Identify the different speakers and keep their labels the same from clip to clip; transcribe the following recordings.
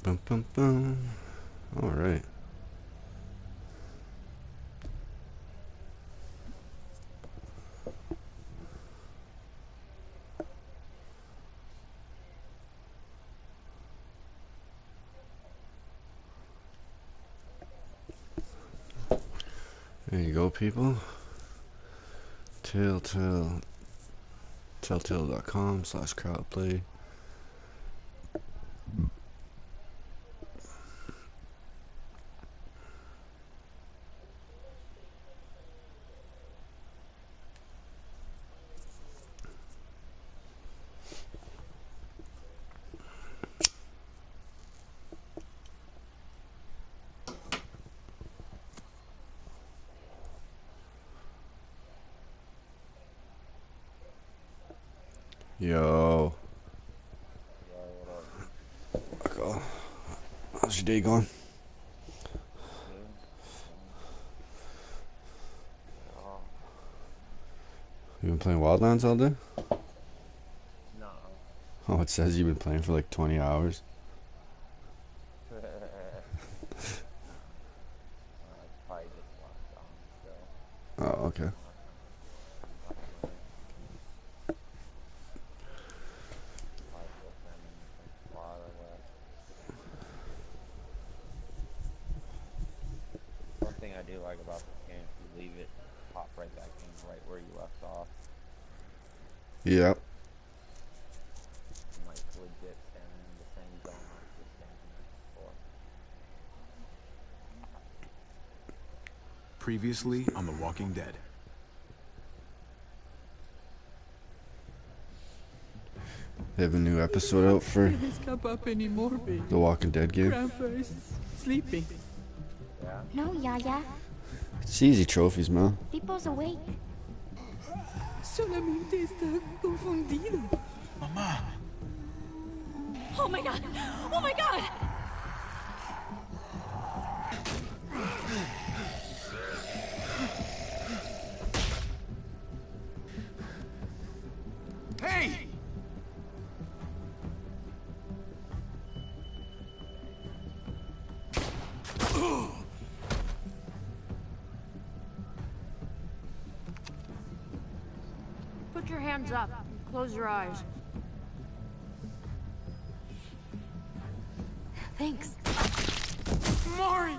Speaker 1: Bum, bum, bum. All right. There you go, people. Telltale.com/crowdplay. Yo. Michael, how's your day going? You been playing Wildlands all day?
Speaker 2: No.
Speaker 1: Oh, it says you've been playing for like 20 hours.
Speaker 2: Probably just locked on still.
Speaker 1: Oh, okay.
Speaker 2: Probably still sending some squad or what. One thing I do like about this game, if you leave it, pop right back in right where you left off.
Speaker 1: Yep.
Speaker 2: I'm like legit standing in the same zone I was just standing in before.
Speaker 3: Previously on The Walking Dead.
Speaker 1: They have a new episode out for
Speaker 4: Can't come up anymore, baby.
Speaker 1: the Walking Dead game.
Speaker 4: Grandpa is sleeping.
Speaker 2: Yeah?
Speaker 5: No, Yaya.
Speaker 1: It's easy trophies, man.
Speaker 5: Pipo's awake.
Speaker 4: Solamente está confundido.
Speaker 3: Mamá!
Speaker 5: Oh my god! Oh my god!
Speaker 3: Hey!
Speaker 5: Put your hands up and close your eyes. Thanks.
Speaker 3: Mari!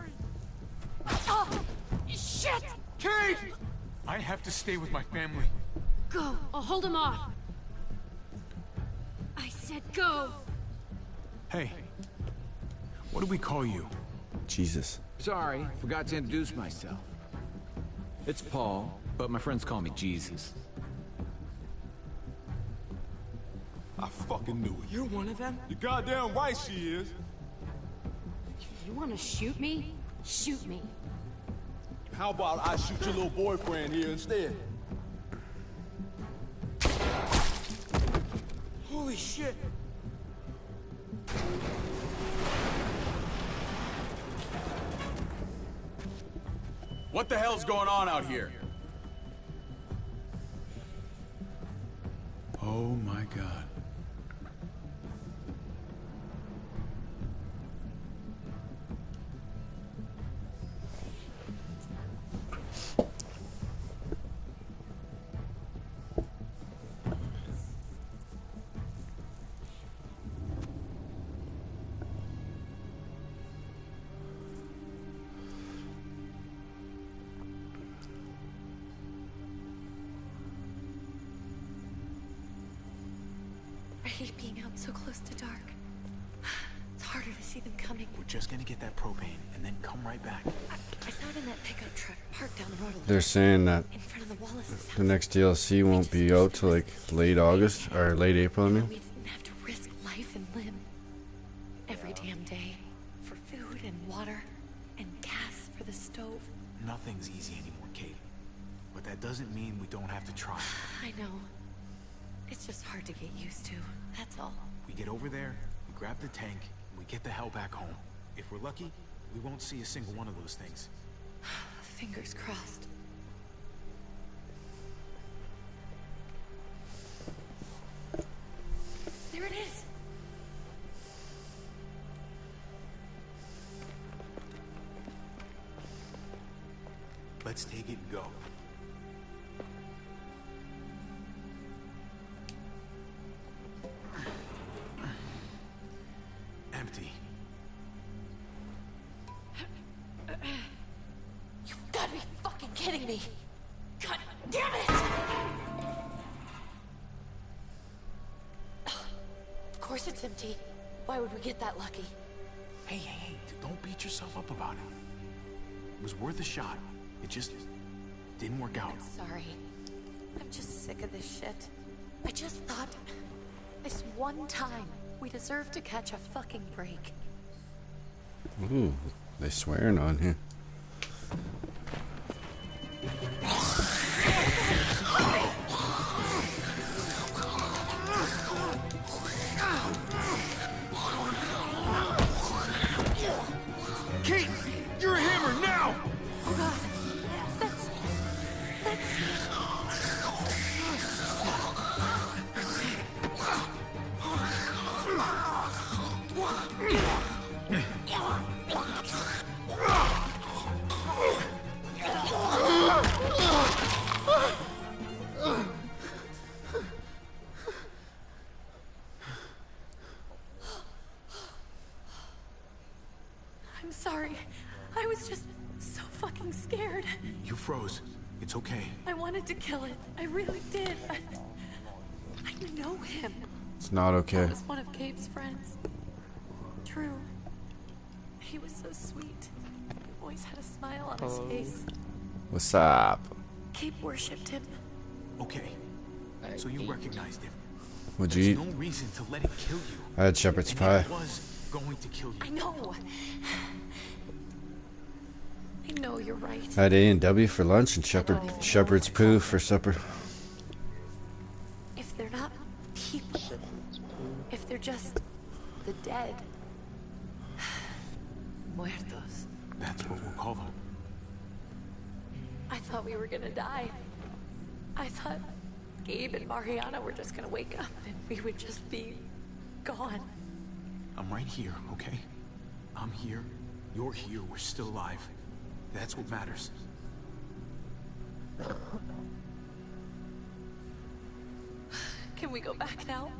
Speaker 5: Oh! Shit!
Speaker 3: Kate! I have to stay with my family.
Speaker 5: Go! I'll hold him off. I said go!
Speaker 3: Hey, what do we call you?
Speaker 1: Jesus.
Speaker 6: Sorry, forgot to introduce myself. It's Paul, but my friends call me Jesus.
Speaker 7: I fucking knew it.
Speaker 4: You're one of them?
Speaker 7: You're goddamn right she is.
Speaker 5: You want to shoot me? Shoot me.
Speaker 7: How about I shoot your little boyfriend here instead?
Speaker 4: Holy shit!
Speaker 3: What the hell's going on out here? Oh my god.
Speaker 8: I hate being out so close to dark. It's harder to see them coming.
Speaker 9: We're just gonna get that propane and then come right back.
Speaker 8: I saw it in that pickup truck parked down the road a little.
Speaker 1: They're saying that
Speaker 8: In front of the Wallace's house.
Speaker 1: the next DLC won't be out till like late August or late April, I mean.
Speaker 8: We didn't have to risk life and limb every damn day for food and water and gas for the stove.
Speaker 9: Nothing's easy anymore, Kate. But that doesn't mean we don't have to try.
Speaker 8: I know. It's just hard to get used to. That's all.
Speaker 9: We get over there, we grab the tank, and we get the hell back home. If we're lucky, we won't see a single one of those things.
Speaker 8: Fingers crossed. There it is.
Speaker 9: Let's take it and go. Empty.
Speaker 8: You've got to be fucking kidding me! God damn it! Of course it's empty. Why would we get that lucky?
Speaker 9: Hey, don't beat yourself up about it. It was worth a shot. It just didn't work out.
Speaker 8: I'm sorry. I'm just sick of this shit. I just thought this one time we deserve to catch a fucking break.
Speaker 1: Ooh, they swearing on here.
Speaker 9: Kate, you're a hammer now!
Speaker 8: Oh god. That's... I'm sorry. I was just so fucking scared.
Speaker 9: You froze. It's okay.
Speaker 8: I wanted to kill it. I really did. I know him.
Speaker 1: It's not okay.
Speaker 8: He was one of Gabe's friends. True. He was so sweet. He always had a smile on his face.
Speaker 1: What's up?
Speaker 8: Gabe worshipped him.
Speaker 9: Okay. So you recognized him.
Speaker 1: What'd you
Speaker 9: There's
Speaker 1: eat?
Speaker 9: no reason to let it kill you.
Speaker 1: I had shepherd's
Speaker 9: And
Speaker 1: pie.
Speaker 9: it was going to kill you.
Speaker 8: I know. I know you're right.
Speaker 1: I had A&W for lunch and shepherd's poo for supper.
Speaker 8: If they're not people, if they're just the dead, muertos.
Speaker 9: That's what we'll call them.
Speaker 8: I thought we were gonna die. I thought Gabe and Mariana were just gonna wake up and we would just be gone.
Speaker 9: I'm right here, okay? I'm here. You're here. We're still alive. That's what matters.
Speaker 8: Can we go back now?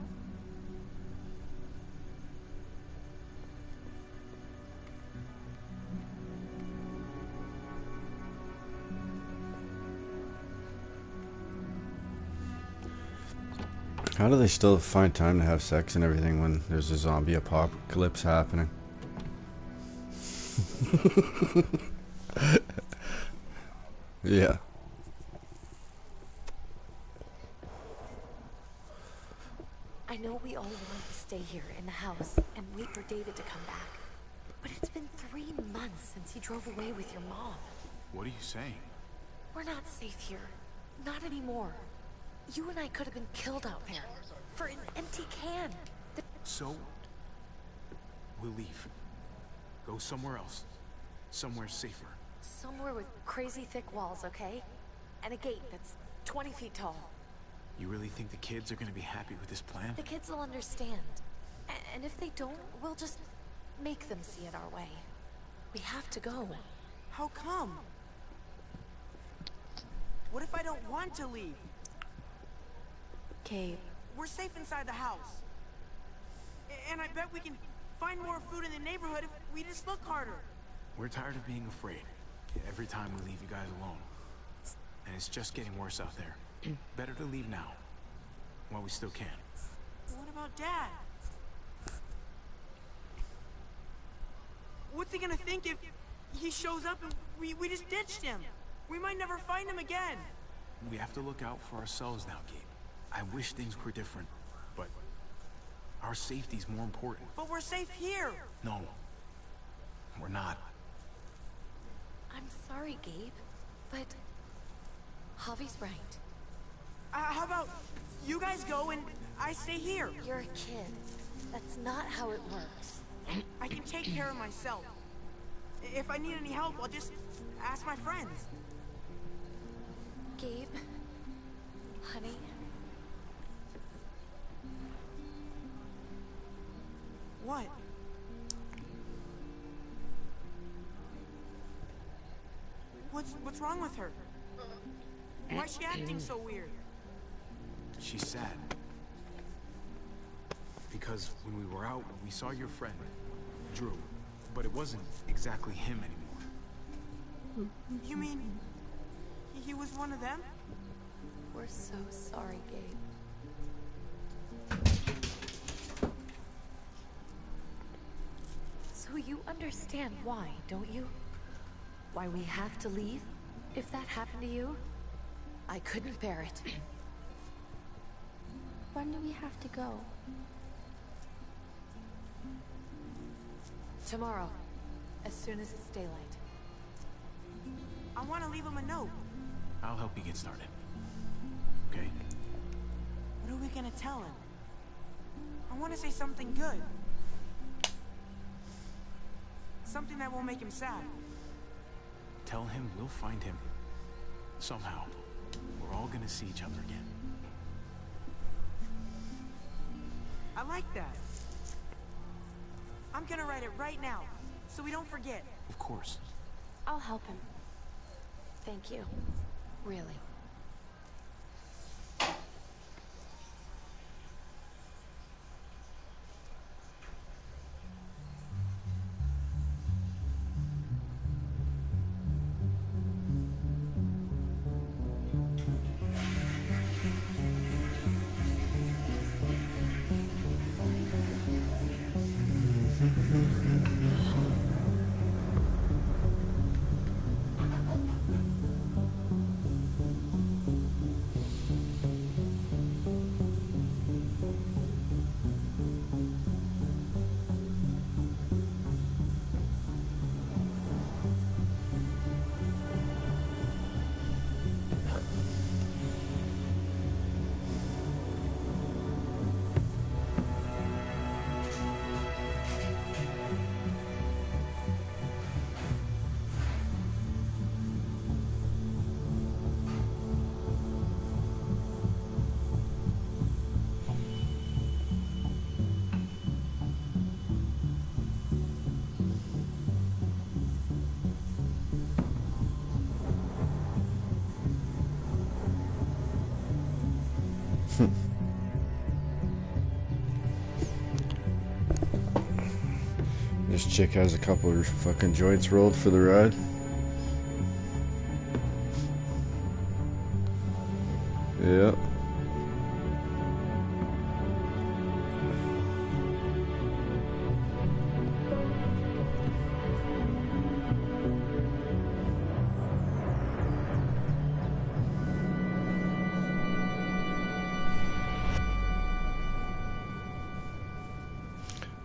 Speaker 1: How do they still find time to have sex and everything when there's a zombie apocalypse happening? Yeah.
Speaker 8: I know we all want to stay here in the house and wait for David to come back. But it's been 3 months since he drove away with your mom.
Speaker 9: What are you saying?
Speaker 8: We're not safe here. Not anymore. You and I could have been killed out there. For an empty can.
Speaker 9: So, we'll leave. Go somewhere else. Somewhere safer.
Speaker 8: Somewhere with crazy thick walls, okay? And a gate that's 20 feet tall.
Speaker 9: You really think the kids are gonna be happy with this plan?
Speaker 8: The kids will understand. And if they don't, we'll just make them see it our way. We have to go.
Speaker 4: How come? What if I don't want to leave?
Speaker 8: Gabe.
Speaker 4: We're safe inside the house. And I bet we can find more food in the neighborhood if we just look harder.
Speaker 9: We're tired of being afraid. Every time we leave you guys alone. And it's just getting worse out there. Better to leave now. While we still can.
Speaker 4: What about Dad? What's he gonna think if he shows up and we just ditched him? We might never find him again.
Speaker 9: We have to look out for ourselves now, Gabe. I wish things were different, but our safety's more important.
Speaker 4: But we're safe here.
Speaker 9: No, we're not.
Speaker 8: I'm sorry, Gabe. But Javi's right.
Speaker 4: How about you guys go and I stay here?
Speaker 8: You're a kid. That's not how it works.
Speaker 4: I can take care of myself. If I need any help, I'll just ask my friends.
Speaker 8: Gabe, honey.
Speaker 4: What? What's wrong with her? Why is she acting so weird?
Speaker 9: She's sad. Because when we were out, we saw your friend, Drew. But it wasn't exactly him anymore.
Speaker 4: You mean he was one of them?
Speaker 8: We're so sorry, Gabe. So you understand why, don't you? Why we have to leave? If that happened to you, I couldn't bear it.
Speaker 10: When do we have to go?
Speaker 8: Tomorrow, as soon as it's daylight.
Speaker 4: I want to leave him a note.
Speaker 9: I'll help you get started. Okay?
Speaker 4: What are we gonna tell him? I want to say something good. Something that won't make him sad.
Speaker 9: Tell him we'll find him. Somehow. We're all gonna see each other again.
Speaker 4: I like that. I'm gonna write it right now, so we don't forget.
Speaker 9: Of course.
Speaker 10: I'll help him.
Speaker 8: Thank you. Really.
Speaker 1: This chick has a couple of fucking joints rolled for the ride. Yep.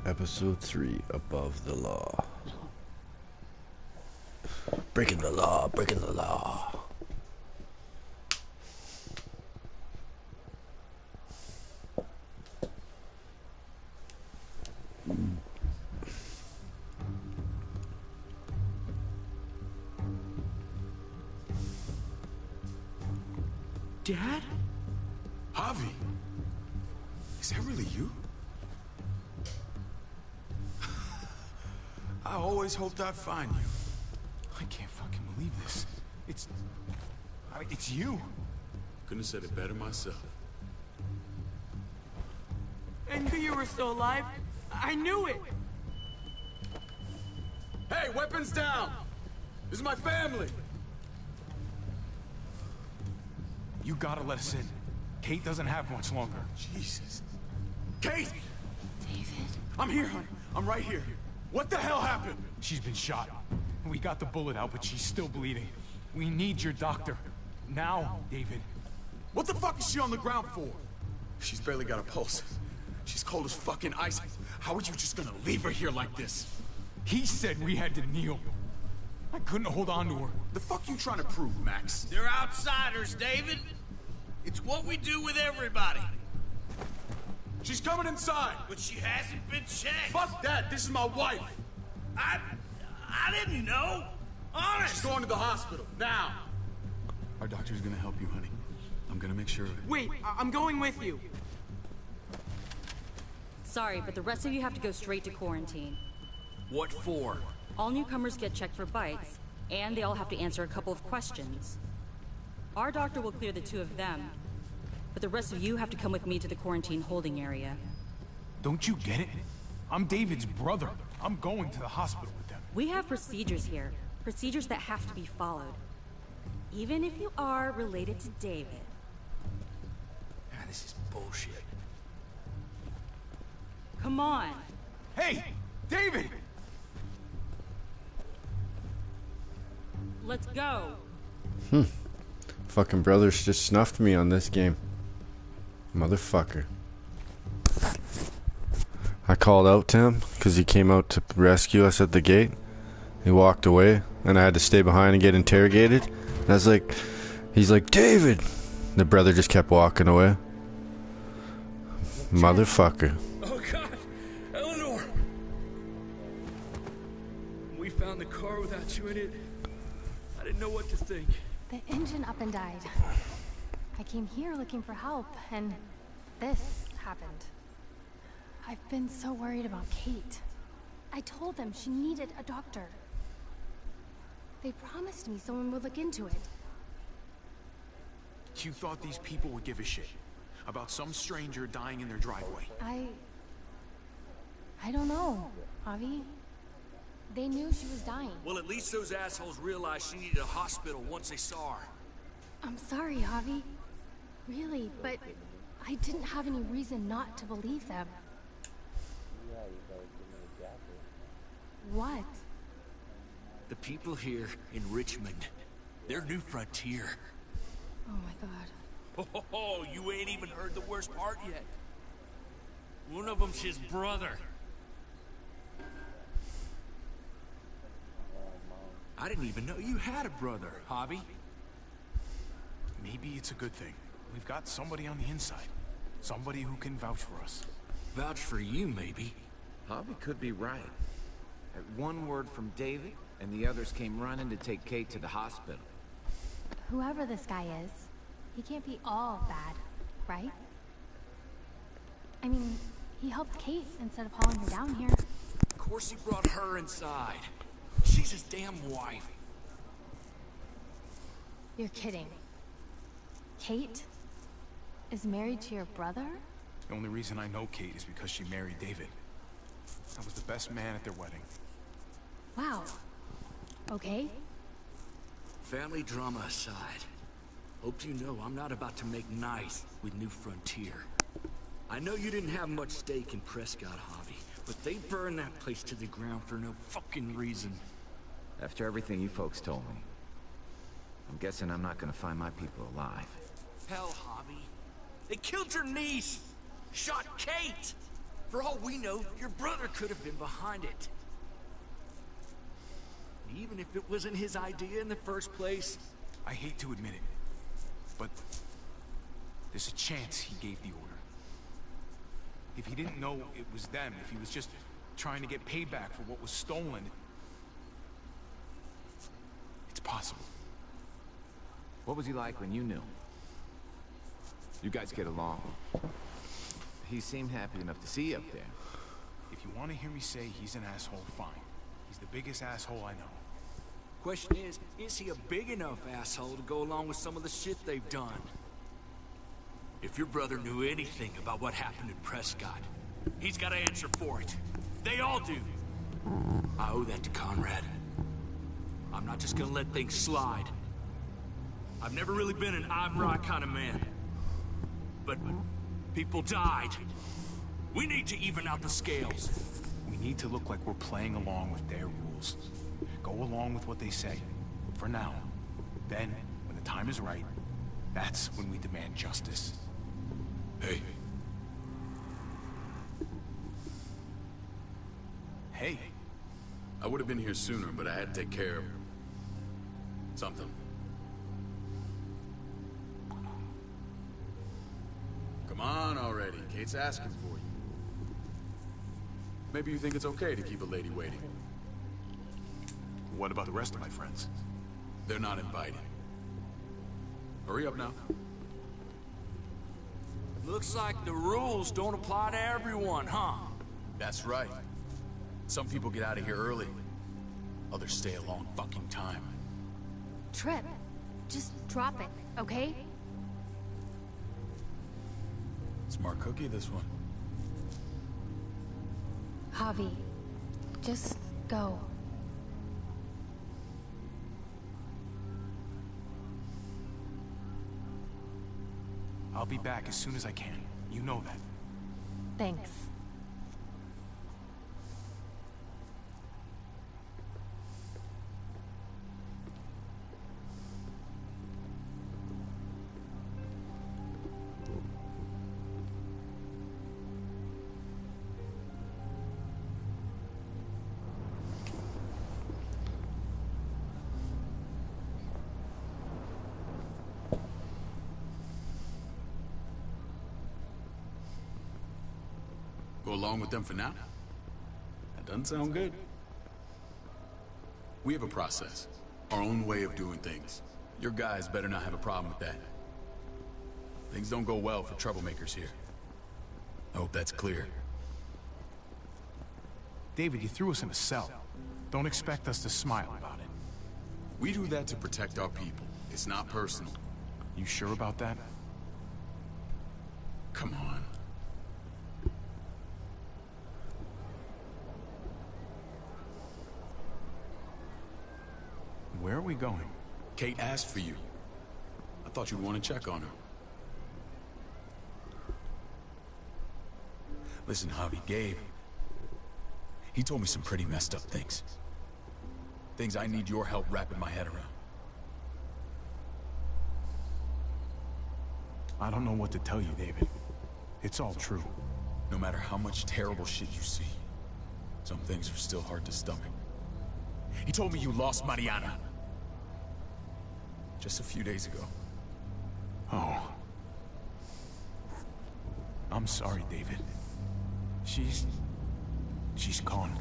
Speaker 1: Episode 3, Above the Law. Breaking the law, breaking the law.
Speaker 4: Dad?
Speaker 3: Javi, is that really you? I always hoped I'd find you.
Speaker 9: I can't fucking believe this. It's you.
Speaker 3: Couldn't have said it better myself.
Speaker 4: I knew you were still alive. I knew it.
Speaker 3: Hey, weapons down! This is my family!
Speaker 9: You gotta let us in. Kate doesn't have much longer.
Speaker 3: Jesus. Kate!
Speaker 10: David?
Speaker 3: I'm here, honey. I'm right here. What the hell happened?
Speaker 9: She's been shot. We got the bullet out, but she's still bleeding. We need your doctor. Now, David.
Speaker 3: What the fuck is she on the ground for? She's barely got a pulse. She's cold as fucking ice. How are you just gonna leave her here like this?
Speaker 9: He said we had to kneel. I couldn't hold on to her.
Speaker 3: The fuck you trying to prove, Max?
Speaker 11: They're outsiders, David. It's what we do with everybody.
Speaker 3: She's coming inside.
Speaker 11: But she hasn't been checked.
Speaker 3: Fuck that. This is my wife.
Speaker 11: I didn't know. Honest.
Speaker 3: She's going to the hospital. Now.
Speaker 9: Our doctor's gonna help you, honey. I'm gonna make sure of it.
Speaker 4: Wait, I'm going with you.
Speaker 12: Sorry, but the rest of you have to go straight to quarantine.
Speaker 11: What for?
Speaker 12: All newcomers get checked for bites, And they all have to answer a couple of questions. Our doctor will clear the two of them, but the rest of you have to come with me to the quarantine holding area.
Speaker 9: Don't you get it? I'm David's brother. I'm going to the hospital with them.
Speaker 12: We have procedures here. Procedures that have to be followed. Even if you are related to David.
Speaker 11: Man, this is bullshit.
Speaker 12: Come on.
Speaker 9: Hey! David!
Speaker 12: Let's go.
Speaker 1: Fucking brothers just snuffed me on this game. Motherfucker. I called out to him because he came out to rescue us at the gate. He walked away and I had to stay behind and get interrogated. And I was like, he's like, David! The brother just kept walking away. Motherfucker.
Speaker 11: Oh God, Eleanor! We found the car without you in it. I didn't know what to think.
Speaker 10: The engine up and died. I came here looking for help, and this happened. I've been so worried about Kate. I told them she needed a doctor. They promised me someone would look into it.
Speaker 9: You thought these people would give a shit about some stranger dying in their driveway?
Speaker 10: I don't know, Javi. They knew she was dying.
Speaker 11: Well, at least those assholes realized she needed a hospital once they saw her.
Speaker 10: I'm sorry, Javi. Really, but I didn't have any reason not to believe them.
Speaker 2: Yeah, you gotta give me a jacket.
Speaker 10: What?
Speaker 11: The people here in Richmond, they're New Frontier.
Speaker 10: Oh my God.
Speaker 11: Oh, you ain't even heard the worst part yet. One of them's his brother. I didn't even know you had a brother, Javi.
Speaker 9: Maybe it's a good thing. We've got somebody on the inside. Somebody who can vouch for us.
Speaker 11: Vouch for you, maybe.
Speaker 6: Javi could be right. At one word from David, and the others came running to take Kate to the hospital.
Speaker 10: Whoever this guy is, he can't be all bad, right? I mean, he helped Kate instead of hauling her down here.
Speaker 11: Of course he brought her inside. She's his damn wife.
Speaker 10: You're kidding. Kate is married to your brother?
Speaker 9: The only reason I know Kate is because she married David. I was the best man at their wedding.
Speaker 10: Wow. Okay.
Speaker 11: Family drama aside, hope you know I'm not about to make nice with New Frontier. I know you didn't have much stake in Prescott, Javi, but they burned that place to the ground for no fucking reason.
Speaker 6: After everything you folks told me, I'm guessing I'm not gonna find my people alive.
Speaker 11: Hell, Javi. They killed your niece! Shot Kate! For all we know, your brother could have been behind it. Even if it wasn't his idea in the first place.
Speaker 9: I hate to admit it, but there's a chance he gave the order. If he didn't know it was them, if he was just trying to get payback for what was stolen, it's possible.
Speaker 6: What was he like when you knew him? You guys get along? He seemed happy enough to see you up there.
Speaker 9: If you want to hear me say he's an asshole, fine. He's the biggest asshole I know.
Speaker 11: Question is he a big enough asshole to go along with some of the shit they've done? If your brother knew anything about what happened in Prescott, he's got to answer for it. They all do. I owe that to Conrad. I'm not just gonna let things slide. I've never really been an I'm right kind of man. But people died. We need to even out the scales.
Speaker 9: We need to look like we're playing along with their rules. Go along with what they say. For now. Then, when the time is right, that's when we demand justice.
Speaker 3: Hey.
Speaker 9: Hey.
Speaker 3: I would have been here sooner, but I had to take care of something. Come on already. Kate's asking for you. Maybe you think it's okay to keep a lady waiting.
Speaker 9: What about the rest of my friends?
Speaker 3: They're not invited. Hurry up now.
Speaker 11: Looks like the rules don't apply to everyone, huh?
Speaker 3: That's right. Some people get out of here early. Others stay a long fucking time.
Speaker 10: Trip. Just drop it, okay?
Speaker 3: Smart cookie, this one.
Speaker 10: Javi, just go.
Speaker 9: I'll be back as soon as I can. You know that.
Speaker 10: Thanks.
Speaker 3: Go along with them for now? That doesn't sound good. We have a process. Our own way of doing things. Your guys better not have a problem with that. Things don't go well for troublemakers here. I hope that's clear.
Speaker 9: David, you threw us in a cell. Don't expect us to smile about it.
Speaker 3: We do that to protect our people. It's not personal.
Speaker 9: You sure about that?
Speaker 3: Come on.
Speaker 9: Where are we going?
Speaker 3: Kate asked for you. I thought you'd want to check on her. Listen, Javi, Gabe. He told me some pretty messed up things. Things I need your help wrapping my head around.
Speaker 9: I don't know what to tell you, David. It's all true.
Speaker 3: No matter how much terrible shit you see, some things are still hard to stomach. He told me you lost Mariana. Just a few days ago.
Speaker 9: Oh. I'm sorry, David. She's gone.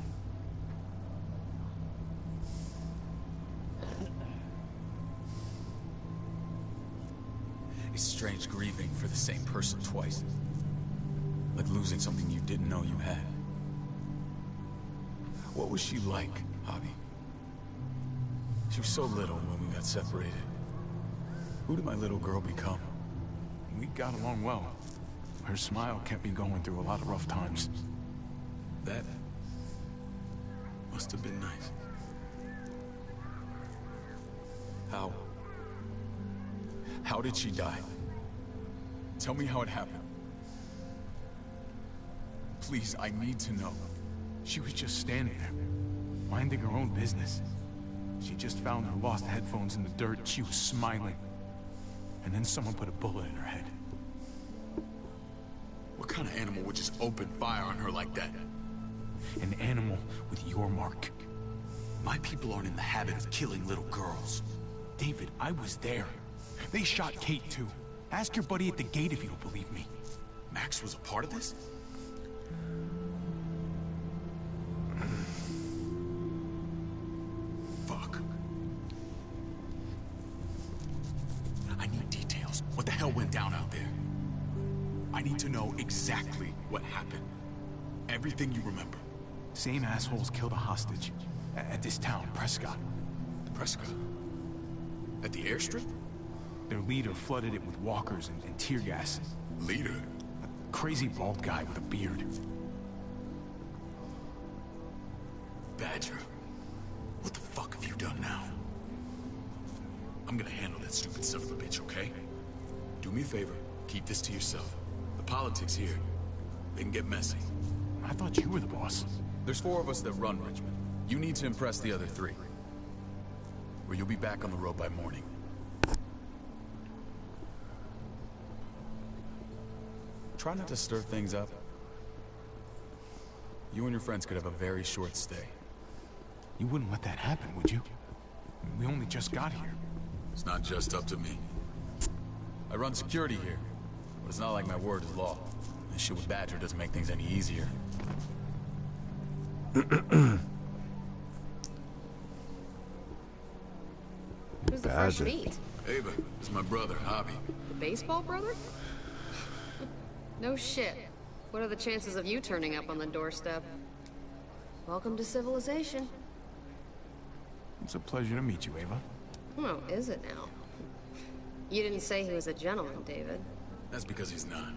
Speaker 3: It's strange grieving for the same person twice. Like losing something you didn't know you had. What was she like, Javi? She was so little when we got separated. Who did my little girl become?
Speaker 9: We got along well. Her smile kept me going through a lot of rough times.
Speaker 3: That must have been nice. How did she die? Tell me how it happened. Please, I need to know.
Speaker 9: She was just standing there, minding her own business. She just found her lost headphones in the dirt. She was smiling. And then someone put a bullet in her head.
Speaker 3: What kind of animal would just open fire on her like that?
Speaker 9: An animal with your mark.
Speaker 3: My people aren't in the habit of killing little girls.
Speaker 9: David, I was there. They shot Kate too. Ask your buddy at the gate if you don't believe me.
Speaker 3: Max was a part of this? Fuck. I need details. What the hell went down out there? I need to know exactly what happened. Everything you remember.
Speaker 9: Same assholes killed a hostage. At this town, Prescott.
Speaker 3: Prescott? At the airstrip?
Speaker 9: Their leader flooded it with walkers and tear gas.
Speaker 3: Leader?
Speaker 9: A crazy bald guy with a beard.
Speaker 3: Badger, what the fuck have you done now? I'm gonna handle that stupid son of a bitch, okay? Do me a favor, keep this to yourself. The politics here, they can get messy.
Speaker 9: I thought you were the boss.
Speaker 3: There's 4 of us that run Richmond. You need to impress the other 3. Or you'll be back on the road by morning. Try not to stir things up. You and your friends could have a very short stay.
Speaker 9: You wouldn't let that happen, would you? We only just got here.
Speaker 3: It's not just up to me. I run security here, but it's not like my word is law. This shit with Badger doesn't make things any easier.
Speaker 13: Who's the fresh meat?
Speaker 3: Ava, this is my brother, Javi.
Speaker 13: The baseball brother? No shit. What are the chances of you turning up on the doorstep? Welcome to civilization.
Speaker 9: It's a pleasure to meet you, Ava.
Speaker 13: Well, is it now? You didn't say he was a gentleman, David.
Speaker 3: That's because he's not.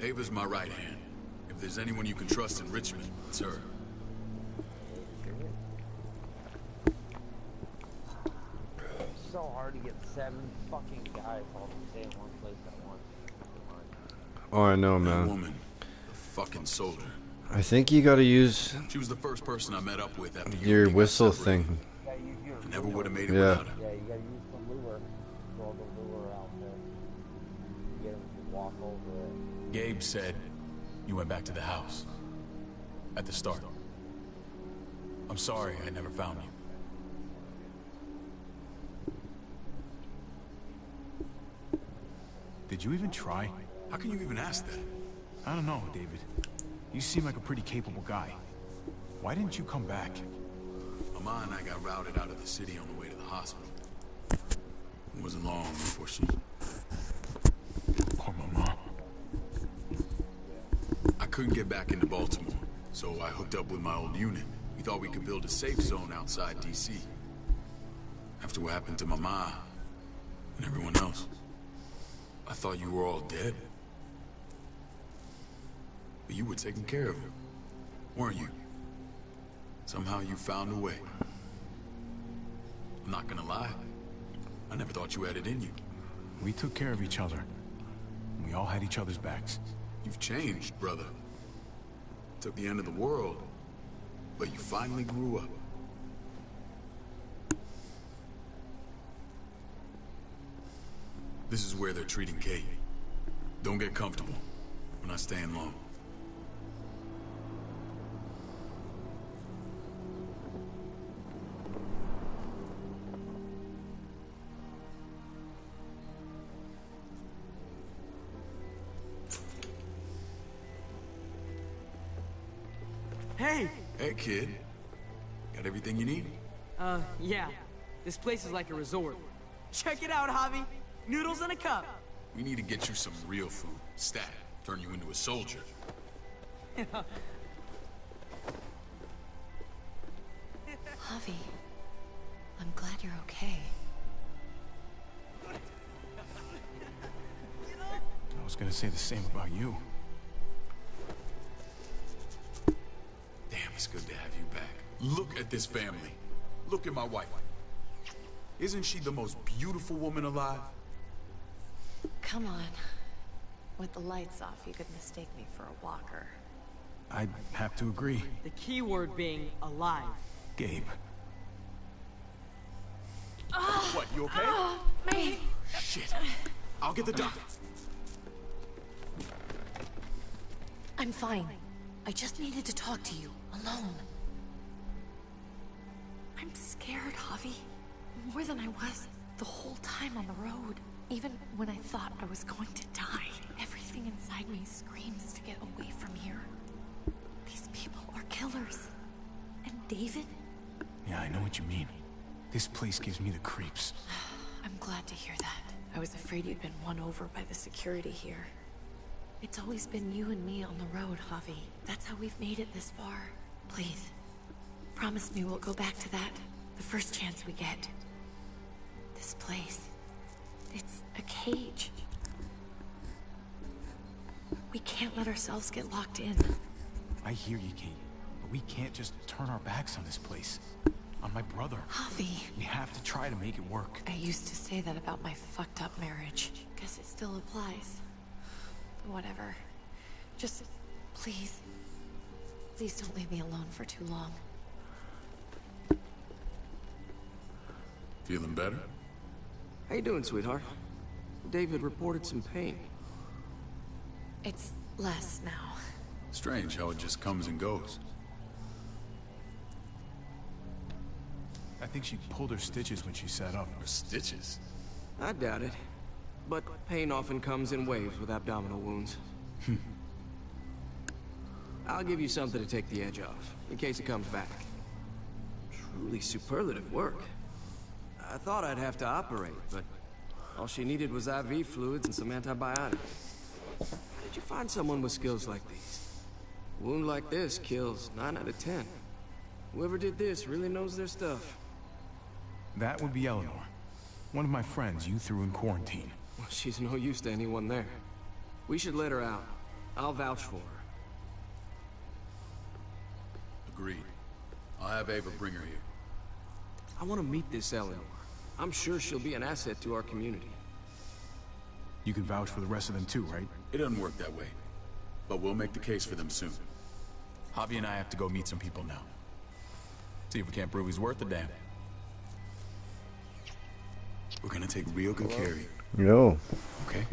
Speaker 3: Ava's my right hand. If there's anyone you can trust in Richmond, it's her.
Speaker 2: It's so hard to get 7 fucking guys all to stay in one place at once.
Speaker 1: Oh, I know,
Speaker 3: That
Speaker 1: man.
Speaker 3: woman, the fucking soldier.
Speaker 1: I think you gotta use
Speaker 3: She was the first person I met up with after
Speaker 1: your whistle thing.
Speaker 3: I never would have made it
Speaker 1: Yeah.
Speaker 3: without her.
Speaker 2: Yeah, you gotta use the lure. Throw the lure out there. Get him to walk over it.
Speaker 3: Gabe said you went back to the house. At the start. I'm sorry I never found you.
Speaker 9: Did you even try?
Speaker 3: How can you even ask that?
Speaker 9: I don't know, David. You seem like a pretty capable guy. Why didn't you come back?
Speaker 3: Mama and I got routed out of the city on the way to the hospital. It wasn't long before she...
Speaker 9: Poor Mama.
Speaker 3: I couldn't get back into Baltimore, so I hooked up with my old unit. We thought we could build a safe zone outside D.C. After what happened to Mama and everyone else, I thought you were all dead. But you were taking care of her, weren't you? Somehow you found a way. I'm not gonna lie. I never thought you had it in you.
Speaker 9: We took care of each other. We all had each other's backs.
Speaker 3: You've changed, brother. Took the end of the world, but you finally grew up. This is where they're treating Kate. Don't get comfortable. We're not staying long.
Speaker 4: Hey!
Speaker 3: Hey, kid. Got everything you need?
Speaker 4: Yeah. This place is like a resort. Check it out, Javi. Noodles in a cup.
Speaker 3: We need to get you some real food. Stat. Turn you into a soldier.
Speaker 8: Javi, I'm glad you're okay.
Speaker 9: I was gonna say the same about you.
Speaker 3: Damn, it's good to have you back. Look at this family. Look at my wife. Isn't she the most beautiful woman alive?
Speaker 8: Come on. With the lights off, you could mistake me for a walker.
Speaker 9: I'd have to agree.
Speaker 4: The key word being alive.
Speaker 9: Gabe.
Speaker 3: What, you okay?
Speaker 8: Me.
Speaker 3: Shit. I'll get the doctor.
Speaker 8: I'm fine. I just needed to talk to you, alone. I'm scared, Javi. More than I was the whole time on the road. Even when I thought I was going to die, everything inside me screams to get away from here. These people are killers. And David?
Speaker 9: Yeah, I know what you mean. This place gives me the creeps.
Speaker 8: I'm glad to hear that. I was afraid you'd been won over by the security here. It's always been you and me on the road, Javi. That's how we've made it this far. Please, promise me we'll go back to that the first chance we get. This place, it's a cage. We can't let ourselves get locked in.
Speaker 9: I hear you, Kate, but we can't just turn our backs on this place. On my brother.
Speaker 8: Javi.
Speaker 9: We have to try to make it work.
Speaker 8: I used to say that about my fucked up marriage. Guess it still applies. Whatever. Just, please. Please don't leave me alone for too long.
Speaker 3: Feeling better?
Speaker 14: How you doing, sweetheart? David reported some pain.
Speaker 8: It's less now.
Speaker 3: Strange how it just comes and goes.
Speaker 9: I think she pulled her stitches when she sat up.
Speaker 3: Her stitches?
Speaker 14: I doubt it. But pain often comes in waves with abdominal wounds. I'll give you something to take the edge off, in case it comes back. Truly superlative work. I thought I'd have to operate, but all she needed was IV fluids and some antibiotics. How did you find someone with skills like these? A wound like this kills 9 out of 10. Whoever did this really knows their stuff.
Speaker 9: That would be Eleanor. One of my friends you threw in quarantine.
Speaker 14: Well, she's no use to anyone there. We should let her out. I'll vouch for her.
Speaker 3: Agreed. I'll have Ava bring her here.
Speaker 14: I want to meet this Eleanor. I'm sure she'll be an asset to our community.
Speaker 9: You can vouch for the rest of them too, right?
Speaker 3: It doesn't work that way. But we'll make the case for them soon. Javi and I have to go meet some people now. See if we can't prove he's worth a damn. We're gonna take real good care of you.
Speaker 1: Yo.
Speaker 3: Okay?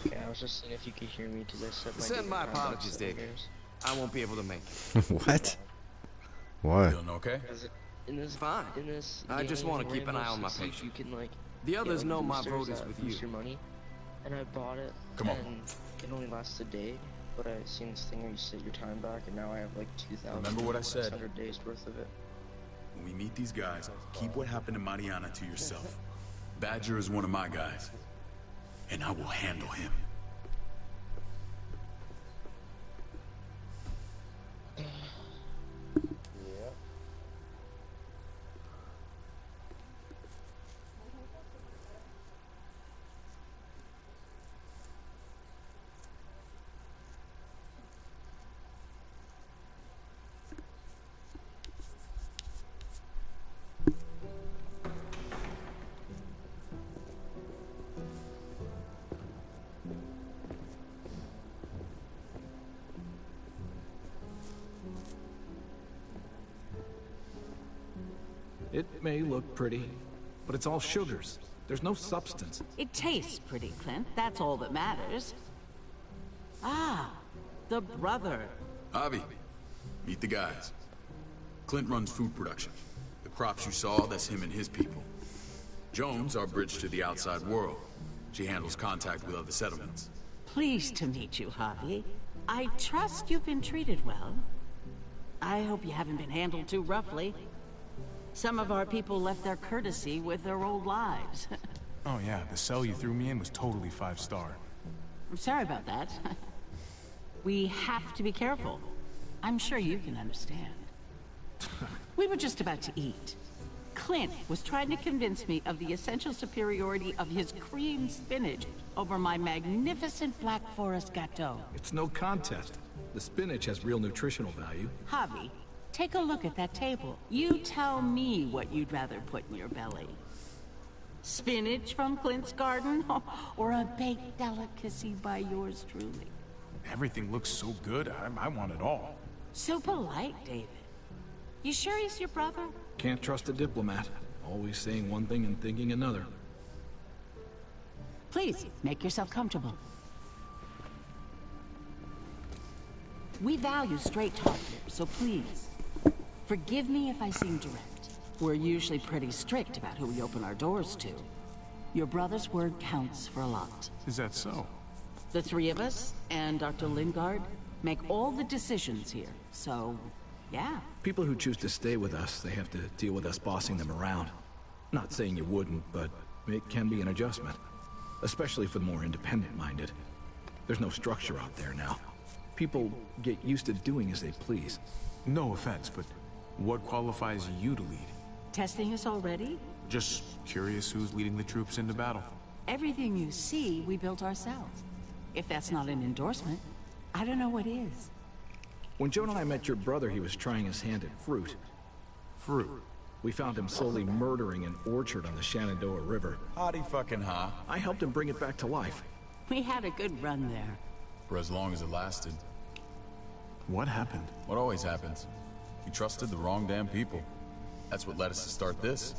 Speaker 2: Okay, I was just seeing if you could hear me because I set my...
Speaker 14: Send my apologies, David. I won't be able to make it.
Speaker 1: What? Why?
Speaker 3: Feeling okay?
Speaker 2: In this,
Speaker 14: Fine.
Speaker 2: In this
Speaker 14: I just
Speaker 2: game,
Speaker 14: want to keep an eye on my
Speaker 2: Rainbow Six
Speaker 14: patient.
Speaker 2: You can like.
Speaker 14: The others
Speaker 2: get,
Speaker 14: know
Speaker 2: like,
Speaker 14: my
Speaker 2: boosters
Speaker 14: vote is
Speaker 2: that
Speaker 14: with
Speaker 2: boost
Speaker 14: you.
Speaker 2: Your money, and I bought it.
Speaker 3: Come on.
Speaker 2: And it only lasts a day, but I seen this thing where you set your time back, and now I have like 2,000.
Speaker 3: Remember what I said?
Speaker 2: 600 days worth of it.
Speaker 3: When we meet these guys, keep what happened to Mariana to yourself. Badger is one of my guys, and I will handle him.
Speaker 11: It may look pretty, but it's all sugars. There's no substance.
Speaker 15: It tastes pretty, Clint. That's all that matters. Ah, the brother.
Speaker 3: Javi, meet the guys. Clint runs food production. The crops you saw, that's him and his people. Jones, our bridge to the outside world. She handles contact with other settlements.
Speaker 15: Pleased to meet you, Javi. I trust you've been treated well. I hope you haven't been handled too roughly. Some of our people left their courtesy with their old lives.
Speaker 9: Oh yeah, the cell you threw me in was totally 5-star.
Speaker 15: I'm sorry about that. We have to be careful. I'm sure you can understand. We were just about to eat. Clint was trying to convince me of the essential superiority of his cream spinach over my magnificent Black Forest gâteau.
Speaker 11: It's no contest. The spinach has real nutritional value.
Speaker 15: Javi, take a look at that table. You tell me what you'd rather put in your belly. Spinach from Clint's garden, or a baked delicacy by yours truly?
Speaker 9: Everything looks so good, I want it all.
Speaker 15: So polite, David. You sure he's your brother?
Speaker 11: Can't trust a diplomat. Always saying one thing and thinking another.
Speaker 15: Please, make yourself comfortable. We value straight talk here, so please, forgive me if I seem direct. We're usually pretty strict about who we open our doors to. Your brother's word counts for a lot.
Speaker 9: Is that so?
Speaker 15: The three of us, and Dr. Lingard, make all the decisions here, so, yeah.
Speaker 11: People who choose to stay with us, they have to deal with us bossing them around. Not saying you wouldn't, but it can be an adjustment. Especially for the more independent-minded. There's no structure out there now. People get used to doing as they please.
Speaker 9: No offense, but what qualifies you to lead?
Speaker 15: Testing us already?
Speaker 9: Just curious who's leading the troops into battle.
Speaker 15: Everything you see, we built ourselves. If that's not an endorsement, I don't know what is.
Speaker 11: When Joan and I met your brother, he was trying his hand at fruit.
Speaker 9: Fruit?
Speaker 11: We found him slowly murdering an orchard on the Shenandoah River.
Speaker 3: Howdy fucking ha.
Speaker 11: I helped him bring it back to life.
Speaker 15: We had a good run there.
Speaker 3: For as long as it lasted.
Speaker 9: What happened?
Speaker 3: What always happens. We trusted the wrong damn people. That's what led us to start this.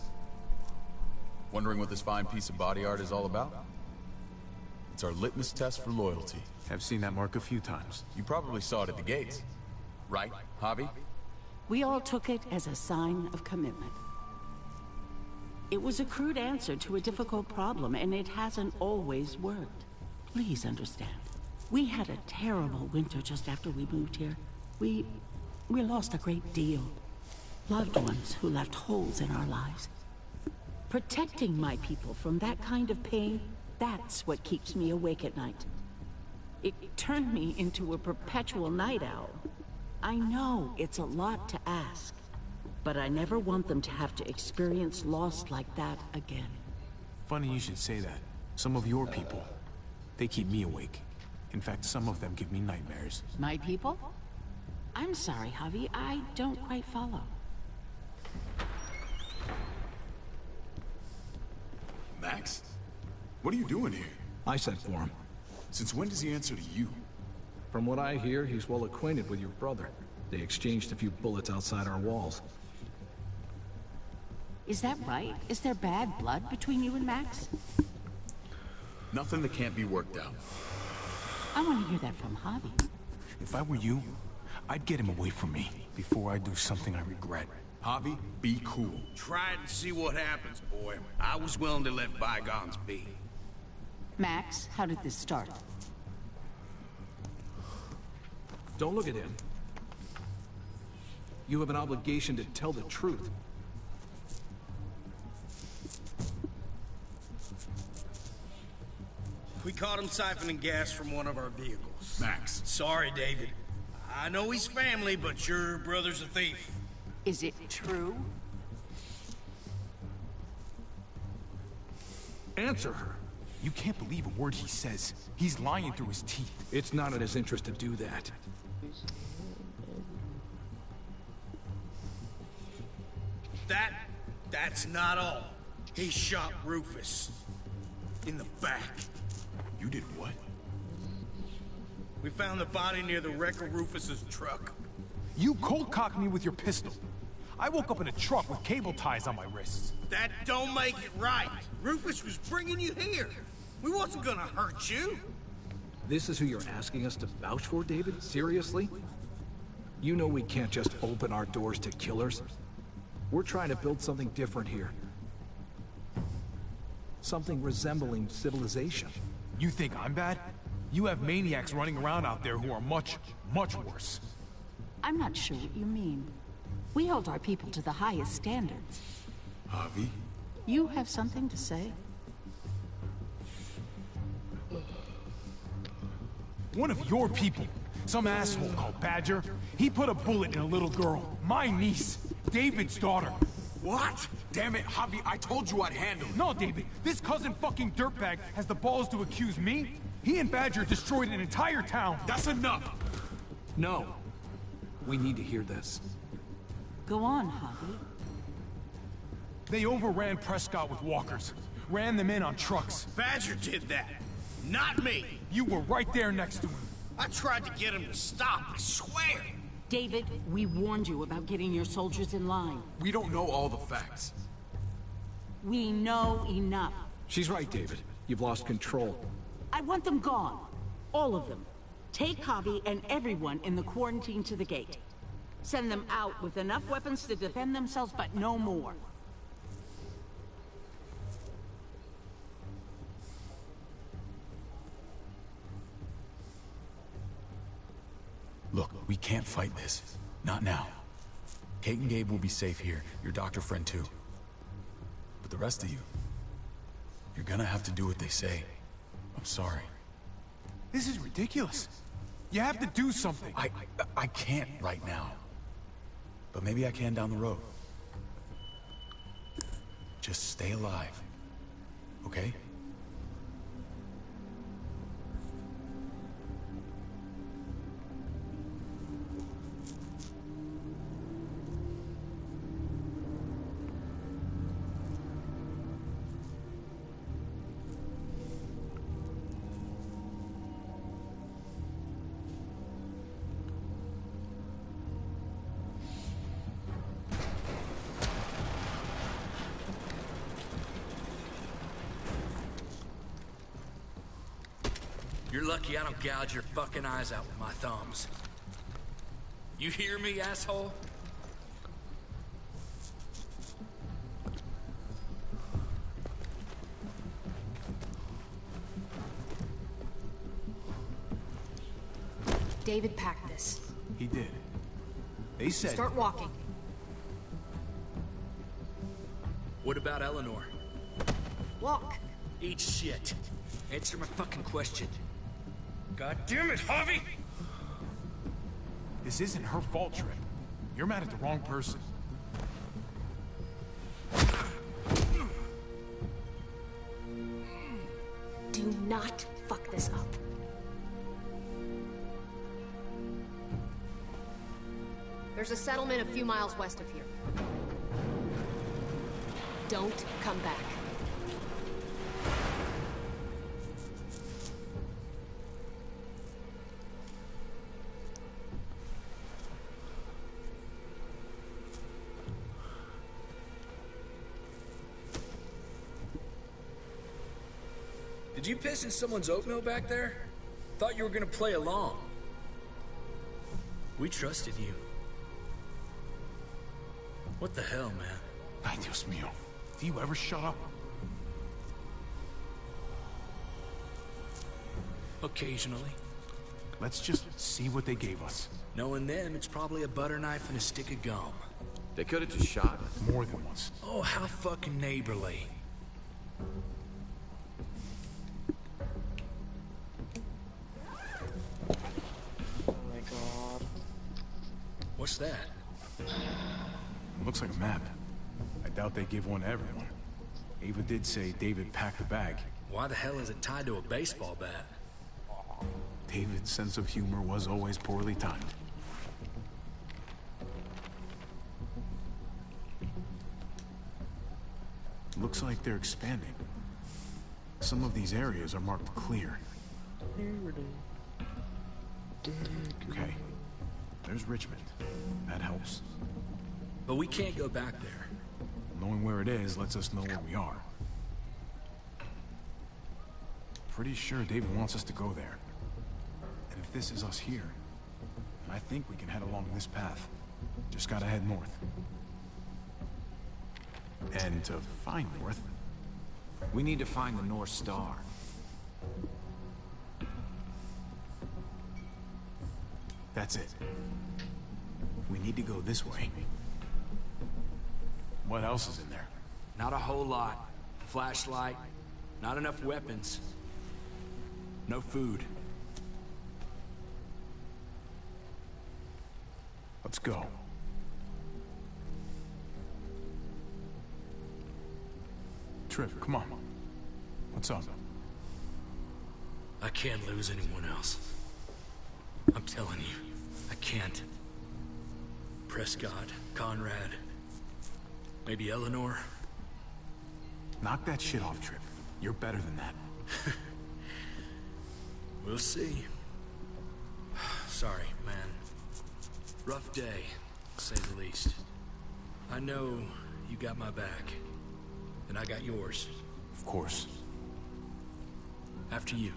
Speaker 3: Wondering what this fine piece of body art is all about? It's our litmus test for loyalty.
Speaker 9: I've seen that mark a few times.
Speaker 3: You probably saw it at the gates. Right, Javi?
Speaker 15: We all took it as a sign of commitment. It was a crude answer to a difficult problem, and it hasn't always worked. Please understand. We had a terrible winter just after we moved here. We lost a great deal. Loved ones who left holes in our lives. Protecting my people from that kind of pain, that's what keeps me awake at night. It turned me into a perpetual night owl. I know it's a lot to ask, but I never want them to have to experience loss like that again.
Speaker 9: Funny you should say that. Some of your people, they keep me awake. In fact, some of them give me nightmares.
Speaker 15: My people? I'm sorry, Javi, I don't quite follow.
Speaker 3: Max? What are you doing here?
Speaker 16: I sent for him.
Speaker 3: Since when does he answer to you?
Speaker 16: From what I hear, he's well acquainted with your brother. They exchanged a few bullets outside our walls.
Speaker 15: Is that right? Is there bad blood between you and Max?
Speaker 3: Nothing that can't be worked out.
Speaker 15: I want to hear that from Javi.
Speaker 9: If I were you, I'd get him away from me before I do something I regret.
Speaker 3: Javi, be cool.
Speaker 11: Try it and see what happens, boy. I was willing to let bygones be.
Speaker 15: Max, how did this start?
Speaker 16: Don't look at him. You have an obligation to tell the truth.
Speaker 11: We caught him siphoning gas from one of our vehicles.
Speaker 3: Max.
Speaker 11: Sorry, David. I know he's family, but your brother's a thief.
Speaker 15: Is it true?
Speaker 16: Answer her.
Speaker 9: You can't believe a word he says. He's lying through his teeth.
Speaker 16: It's not in his interest to do that.
Speaker 11: That's not all. He shot Rufus. In the back.
Speaker 3: You did what?
Speaker 11: We found the body near the wreck of Rufus's truck.
Speaker 9: You cold-cocked me with your pistol. I woke up in a truck with cable ties on my wrists.
Speaker 11: That don't make it right. Rufus was bringing you here. We wasn't gonna hurt you.
Speaker 16: This is who you're asking us to vouch for, David? Seriously? You know we can't just open our doors to killers. We're trying to build something different here. Something resembling civilization.
Speaker 9: You think I'm bad? You have maniacs running around out there who are much, much worse.
Speaker 15: I'm not sure what you mean. We hold our people to the highest standards.
Speaker 3: Javi?
Speaker 15: You have something to say?
Speaker 9: One of your people, some asshole called Badger, he put a bullet in a little girl, my niece, David's daughter.
Speaker 3: What? Damn it, Javi, I told you I'd handle it.
Speaker 9: No, David, this cousin fucking dirtbag has the balls to accuse me? He and Badger destroyed an entire town.
Speaker 3: That's enough!
Speaker 16: No. We need to hear this.
Speaker 15: Go on, Javi.
Speaker 9: They overran Prescott with walkers, ran them in on trucks.
Speaker 11: Badger did that, not me.
Speaker 9: You were right there next to him.
Speaker 11: I tried to get him to stop, I swear.
Speaker 15: David, we warned you about getting your soldiers in line.
Speaker 3: We don't know all the facts.
Speaker 15: We know enough.
Speaker 16: She's right, David. You've lost control.
Speaker 15: I want them gone. All of them. Take Javi and everyone in the quarantine to the gate. Send them out with enough weapons to defend themselves, but no more.
Speaker 3: Look, we can't fight this. Not now. Kate and Gabe will be safe here, your doctor friend too. But the rest of you, you're gonna have to do what they say. I'm sorry.
Speaker 9: This is ridiculous. You have to do something.
Speaker 3: I can't right now. But maybe I can down the road. Just stay alive. Okay?
Speaker 11: You're lucky I don't gouge your fucking eyes out with my thumbs. You hear me, asshole?
Speaker 5: David packed this.
Speaker 9: He did. They said...
Speaker 5: Start walking.
Speaker 11: What about Eleanor?
Speaker 5: Walk.
Speaker 11: Eat shit. Answer my fucking question. God damn it, Javi!
Speaker 9: This isn't her fault, Trip. You're mad at the wrong person.
Speaker 13: not fuck this up. There's a settlement a few miles west of here. Don't come back.
Speaker 11: Did you piss in someone's oatmeal back there? Thought you were gonna play along. We trusted you. What the hell, man?
Speaker 9: Ay, Dios mío. Do you ever shut up?
Speaker 11: Occasionally.
Speaker 9: Let's just see what they gave us.
Speaker 11: Knowing them, it's probably a butter knife and a stick of gum.
Speaker 6: They could have just shot us.
Speaker 9: More than once.
Speaker 11: Oh, how fucking neighborly.
Speaker 2: Oh my god.
Speaker 11: What's that?
Speaker 9: Looks like a map. I doubt they give one to everyone. Ava did say David packed the bag.
Speaker 11: Why the hell is it tied to a baseball bat?
Speaker 9: David's sense of humor was always poorly timed. Looks like they're expanding. Some of these areas are marked clear. Okay. There's Richmond. That helps.
Speaker 11: But we can't go back there.
Speaker 9: Knowing where it is lets us know where we are. Pretty sure David wants us to go there. And if this is us here, I think we can head along this path. Just gotta head north. And to find north,
Speaker 6: We need to find the North Star.
Speaker 9: that's it. We need to go this way. What else is in there?
Speaker 11: Not a whole lot. Flashlight. Not enough weapons. No food.
Speaker 9: Let's go. Trip, come on. What's up?
Speaker 11: I can't lose anyone else. I'm telling you, I can't. Prescott, Conrad, maybe Eleanor.
Speaker 9: Knock that shit off, Trip. You're better than that.
Speaker 11: We'll see. Sorry, man. Rough day, to say the least. I know you got my back, and I got yours.
Speaker 9: Of course.
Speaker 11: After you.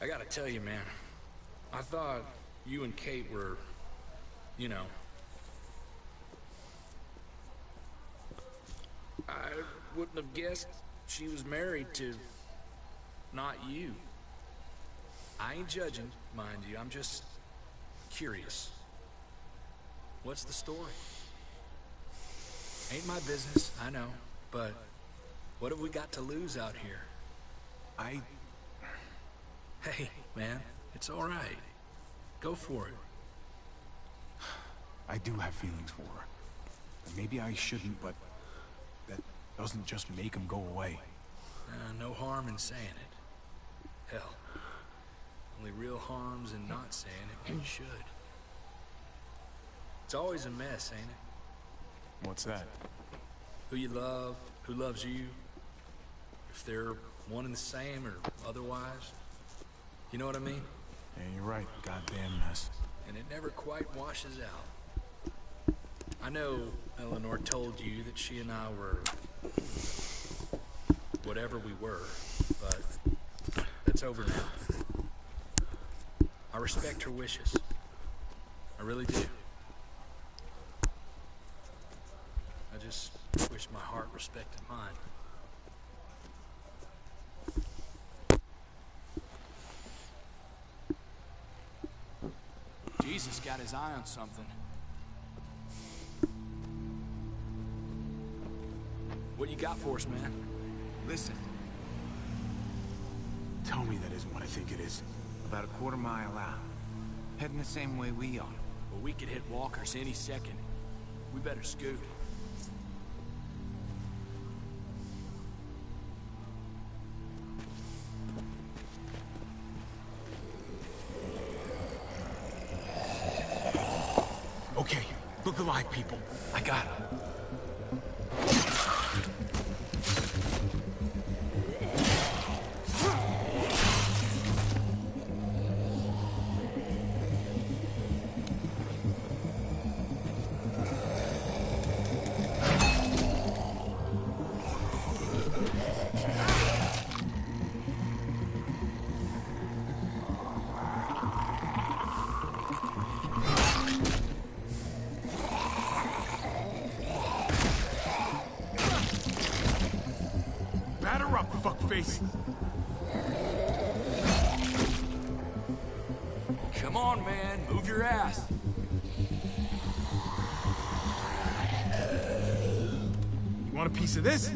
Speaker 11: I gotta tell you, man, I thought you and Kate were, you know... I wouldn't have guessed she was married to... not you. I ain't judging, mind you, I'm just... curious. What's the story? Ain't my business, I know, but... what have we got to lose out here? Hey, man, it's all right. Go for it.
Speaker 9: I do have feelings for her. Maybe I shouldn't, but that doesn't just make them go away.
Speaker 11: No harm in saying it. Hell, only real harm's in not saying it when you should. It's always a mess, ain't it?
Speaker 9: What's that?
Speaker 11: Who you love, who loves you, if they're one and the same or otherwise. You know what I mean?
Speaker 9: Yeah, you're right. Goddamn mess.
Speaker 11: And it never quite washes out. I know Eleanor told you that she and I were... whatever we were, but that's over now. I respect her wishes. I really do. I just wish my heart respected mine. Jesus got his eye on something. What you got for us, man?
Speaker 9: Listen. Tell me that isn't what I think it is.
Speaker 6: About a quarter mile out. Heading the same way we are.
Speaker 11: Well, we could hit walkers any second. We better scoot.
Speaker 9: Okay, look alive, people. I got him. Batter up, fuckface.
Speaker 11: Come on, man. Move your ass.
Speaker 9: You want a piece of this?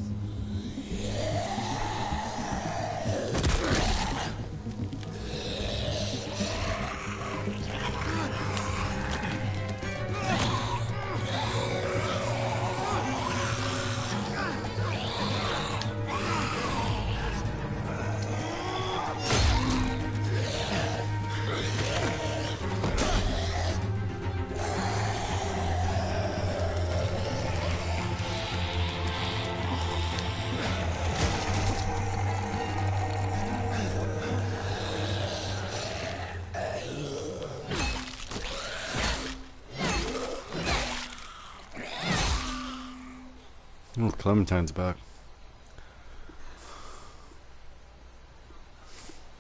Speaker 1: Oh, Clementine's back.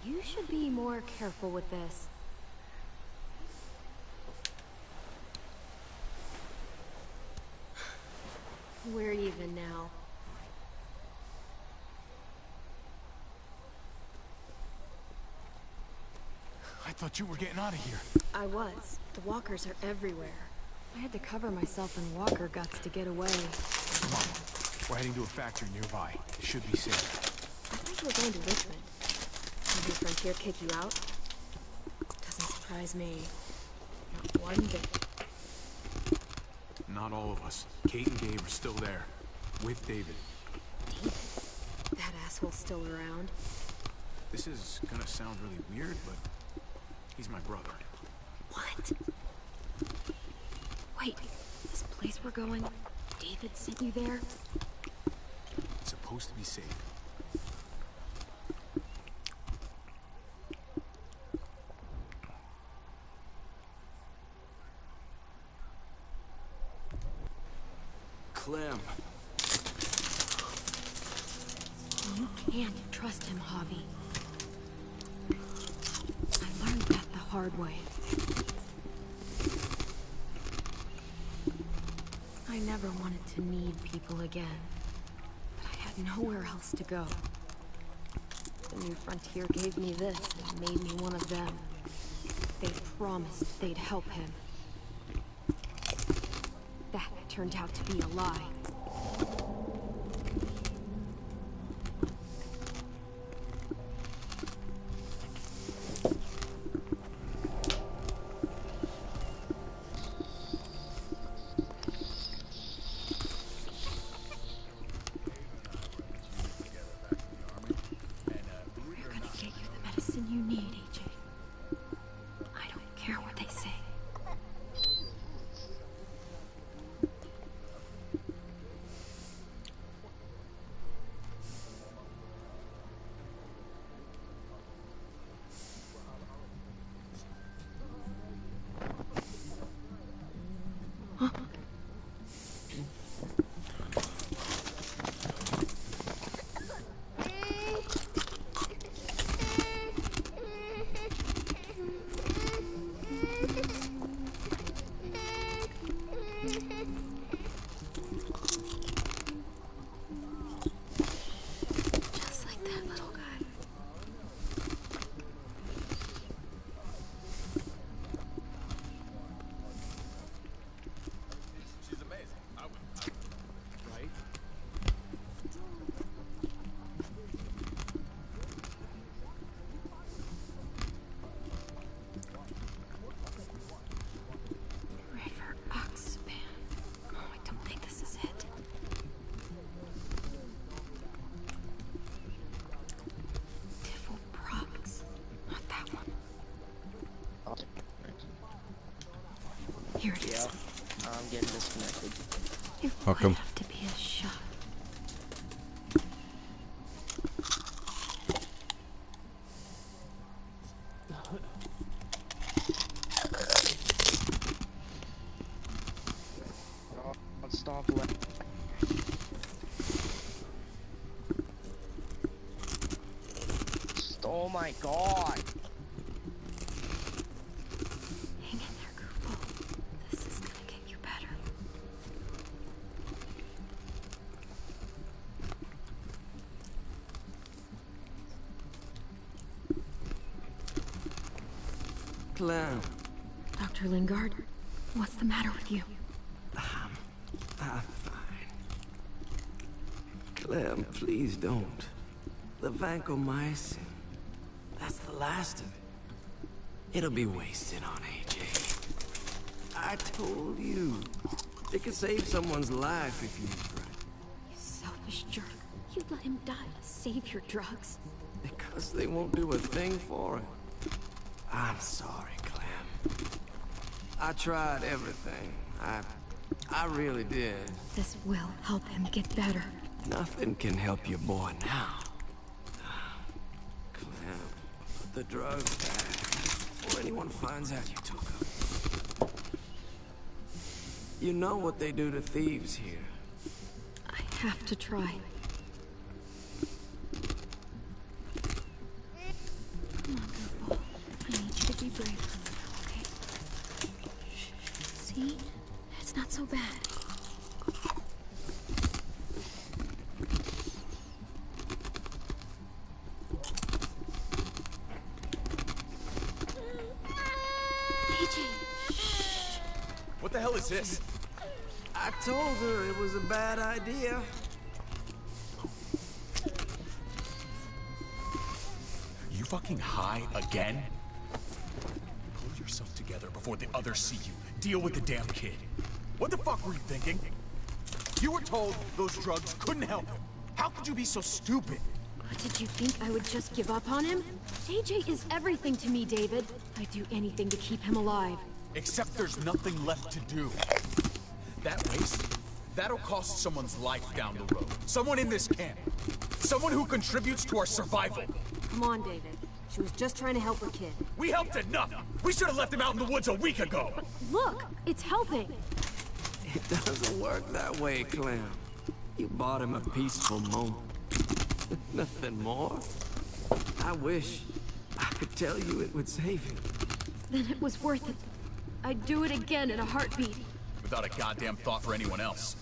Speaker 8: You should be more careful with this. We're even now.
Speaker 9: I thought you were getting out of here.
Speaker 8: I was. The walkers are everywhere. I had to cover myself in walker guts to get away.
Speaker 9: Come on. We're heading to a factory nearby. It should be safe.
Speaker 8: I thought you were going to Richmond. Did your Frontier kick you out? Doesn't surprise me. Not one bit.
Speaker 9: Not all of us. Kate and Gabe are still there. With David.
Speaker 8: David? That asshole's still around?
Speaker 9: This is gonna sound really weird, but he's my brother.
Speaker 8: What? Wait, this place we're going, David sent you there?
Speaker 9: It's supposed to be safe.
Speaker 11: Clem.
Speaker 8: You can't trust him, Javi. I learned that the hard way. I never wanted to need people again, but I had nowhere else to go. The New Frontier gave me this and made me one of them. They promised they'd help him. That turned out to be a lie. You need, AJ. I don't care what they say. Here it is.
Speaker 17: Yeah, I'm getting disconnected.
Speaker 8: It
Speaker 1: How
Speaker 8: would
Speaker 1: come?
Speaker 8: have to be a shot.
Speaker 17: Stop. Oh my god.
Speaker 8: Hang in there, goofball. This is gonna get you better.
Speaker 14: Clem.
Speaker 8: Dr. Lingard, what's the matter with you?
Speaker 14: I'm fine. Clem, please don't. The vancomycin. That's the last of it. It'll be wasted on AJ. I told you. It could save someone's life if you use it right.
Speaker 8: You selfish jerk. You'd let him die to save your drugs.
Speaker 14: Because they won't do a thing for it. I'm sorry, Clem. I tried everything. I really did.
Speaker 8: This will help him get better.
Speaker 14: Nothing can help your boy now. Clem, put the drugs back before anyone finds out you took them. You know what they do to thieves here.
Speaker 8: I have to try. Come on, goofball. I need you to be brave. Okay? See? It's not so bad.
Speaker 3: What the hell is this?
Speaker 14: I told her it was a bad idea.
Speaker 3: You fucking high again? Pull yourself together before the others see you. Deal with the damn kid. What the fuck were you thinking? You were told those drugs couldn't help him. How could you be so stupid?
Speaker 8: Did you think I would just give up on him? AJ is everything to me, David. I'd do anything to keep him alive.
Speaker 3: Except there's nothing left to do. That waste, that'll cost someone's life down the road. Someone in this camp. Someone who contributes to our survival.
Speaker 5: Come on, David. She was just trying to help her kid.
Speaker 3: We helped enough! We should have left him out in the woods a week ago!
Speaker 5: Look, it's helping.
Speaker 14: It doesn't work that way, Clem. You bought him a peaceful moment. Nothing more. I wish I could tell you it would save him.
Speaker 8: Then it was worth it. I'd do it again in a heartbeat.
Speaker 3: Without a goddamn thought for anyone else.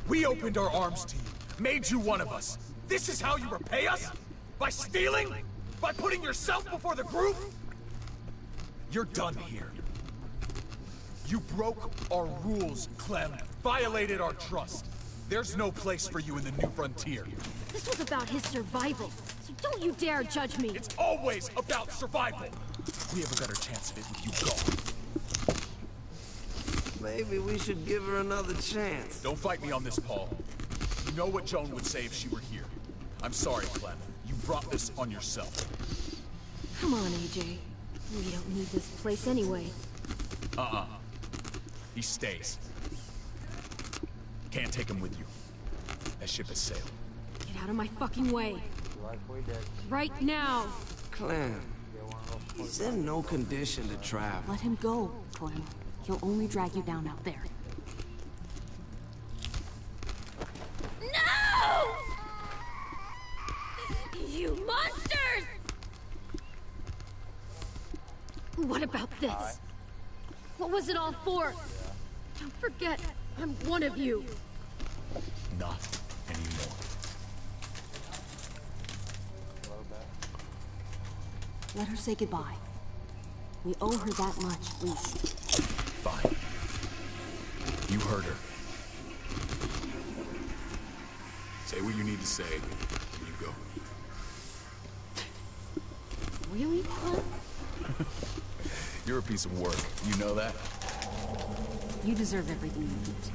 Speaker 3: We opened our arms to you, made you one of us. This is how you repay us? By stealing? By putting yourself before the group? You're done here. You broke our rules, Clem. Violated our trust. There's no place for you in the New Frontier.
Speaker 8: This was about his survival, so don't you dare judge me.
Speaker 3: It's always about survival. We have a better chance of it with you gone.
Speaker 14: Maybe we should give her another chance.
Speaker 3: Don't fight me on this, Paul. You know what Joan would say if she were here. I'm sorry, Clem. You brought this on yourself.
Speaker 8: Come on, AJ. We don't need this place anyway.
Speaker 3: He stays. Can't take him with you. That ship has sailed.
Speaker 8: Get out of my fucking way.
Speaker 2: Like we did.
Speaker 8: Right now.
Speaker 14: Clem, he's in no condition to travel.
Speaker 5: Let him go, Clem. He'll only drag you down out there.
Speaker 8: No! You monsters! What about this? What was it all for? Don't forget, I'm one of you.
Speaker 3: Not anymore.
Speaker 5: Let her say goodbye. We owe her that much, at least.
Speaker 3: Fine. You heard her. Say what you need to say, and you go.
Speaker 5: Really, Clem?
Speaker 3: You're a piece of work. You know that?
Speaker 5: You deserve everything you get.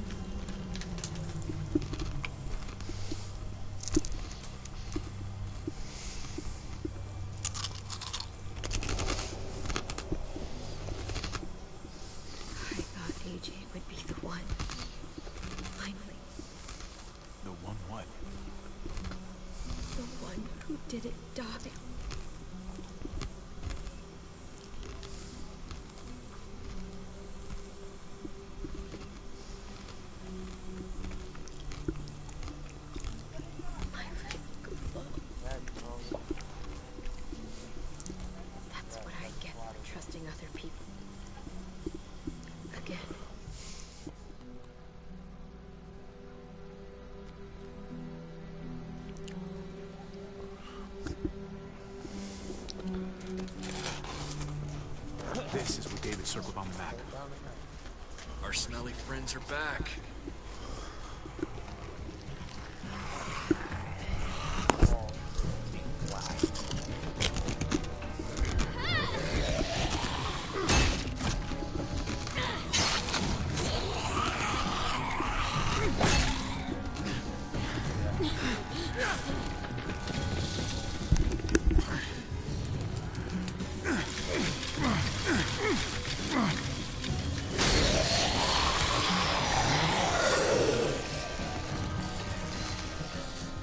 Speaker 8: I
Speaker 9: circled on the map.
Speaker 11: Our smelly friends are back.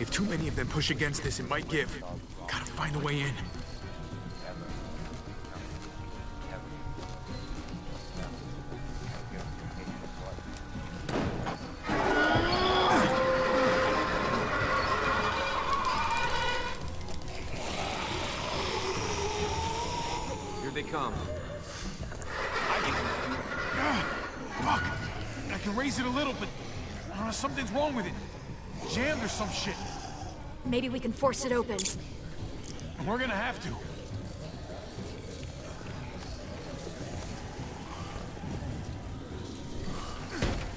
Speaker 9: If too many of them push against this, it might give. Gotta find a way in.
Speaker 6: Here they come.
Speaker 9: Fuck! I can raise it a little, but something's wrong with it. Jammed or some shit.
Speaker 8: Maybe we can force it open.
Speaker 9: We're gonna have to.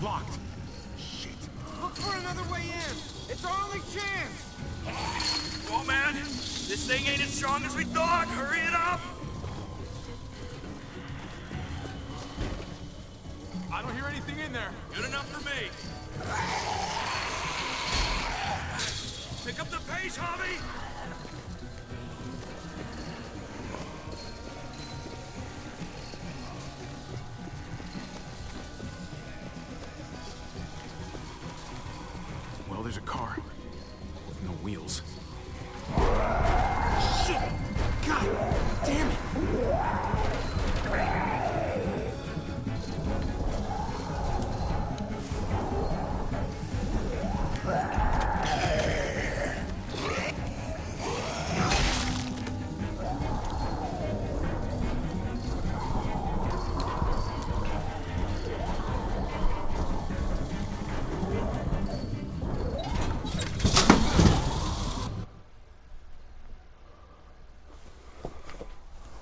Speaker 9: Locked. Shit.
Speaker 17: Look for another way in. It's our only chance.
Speaker 11: Oh man, this thing ain't as strong as we thought. Hurry it up.
Speaker 9: I don't hear anything in there.
Speaker 11: Good enough for me. Pick up the pace, Javi!
Speaker 9: Well, there's a car. No wheels.
Speaker 11: Shit! God damn it!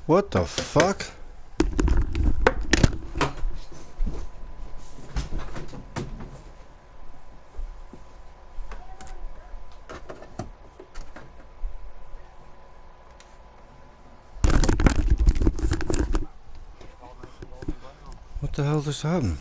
Speaker 1: What the fuck? What the hell just happened?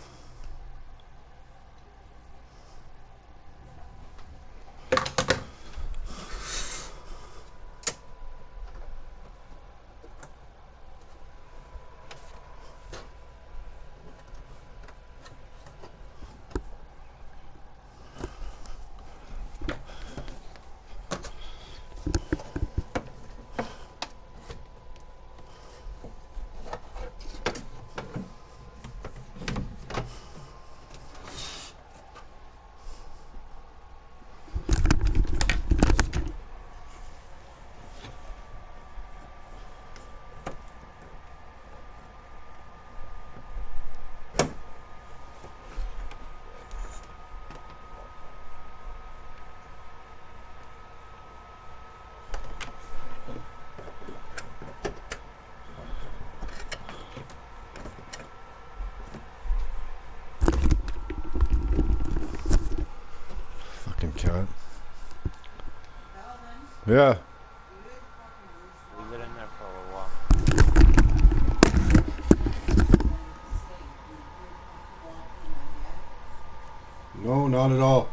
Speaker 1: Cat. Yeah.
Speaker 2: Leave it in there for a little while.
Speaker 1: No, not at all.